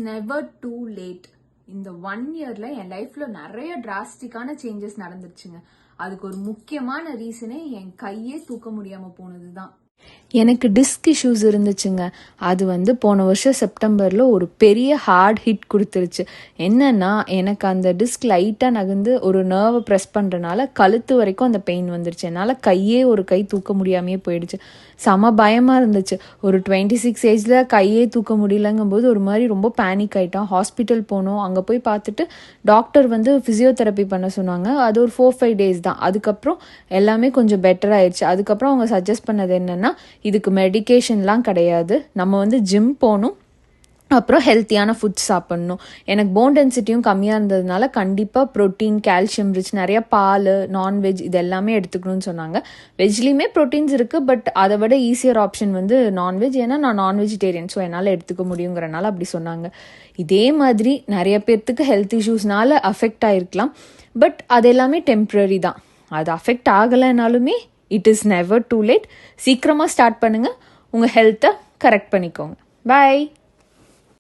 Never too late. இந்த 1 இயர்ல என் லைஃப்ல நிறைய டிராஸ்டிக்கான சேஞ்சஸ் நடந்துருச்சுங்க. அதுக்கு ஒரு முக்கியமான ரீசனே என் கையே தூக்க முடியாம போனதுதான். எனக்கு டிஸ்க் இஷ்யூஸ் இருந்துச்சுங்க. அது போன வருஷம் செப்டம்பரில் ஒரு பெரிய ஹார்ட் ஹிட் கொடுத்துருச்சு. என்னன்னா, எனக்கு அந்த டிஸ்க் லைட்டாக நகர்ந்து ஒரு நர்வை ப்ரெஸ் பண்ணுறனால கழுத்து வரைக்கும் அந்த பெயின் வந்துருச்சு. என்னால் ஒரு கை தூக்க முடியாமையே போயிடுச்சு. செம பயமாக இருந்துச்சு. ஒரு 26 ஏஜில் கையே தூக்க முடியலங்கும்போது ஒரு மாதிரி ரொம்ப பேனிக் ஆகிட்டான். ஹாஸ்பிட்டல் போனோம். அங்கே போய் பார்த்துட்டு டாக்டர் ஃபிசியோதெரப்பி பண்ண சொன்னாங்க. அது ஒரு 4-5 டேஸ் தான். அதுக்கப்புறம் எல்லாமே கொஞ்சம் பெட்டர் ஆயிடுச்சு. அதுக்கப்புறம் அவங்க சஜஸ்ட் பண்ணது என்னென்னா, இதுக்கு மெடிகேஷன்லாம் கிடையாது, நம்ம ஜிம் போகணும், அப்புறம் ஹெல்த்தியான ஃபுட்ஸ் சாப்பிட்ணும். எனக்கு போன் டென்சிட்டியும் கம்மியாக இருந்ததுனால கண்டிப்பாக ப்ரோட்டீன், கால்சியம் ரிச் நிறையா பால், நான்வெஜ் இது எல்லாமே எடுத்துக்கணும்னு சொன்னாங்க. வெஜ்லேயுமே ப்ரோட்டீன்ஸ் இருக்குது, பட் அதை விட ஈஸியர் ஆப்ஷன் நான்வெஜ். ஏன்னா நான் நான் வெஜிடேரியன், ஸோ என்னால் எடுத்துக்க முடியுங்கிறனால அப்படி சொன்னாங்க. இதே மாதிரி நிறைய பேர்த்துக்கு ஹெல்த் இஷ்யூஸ்னால அஃபெக்ட் ஆகிருக்கலாம், பட் அது எல்லாமே டெம்ப்ரரி தான். அது அஃபெக்ட் ஆகலைனாலுமே it is never too late. சீக்கிரமாக ஸ்டார்ட் பண்ணுங்கள், உங்கள் ஹெல்த்தை கரெக்ட் பண்ணிக்கோங்க. பாய்.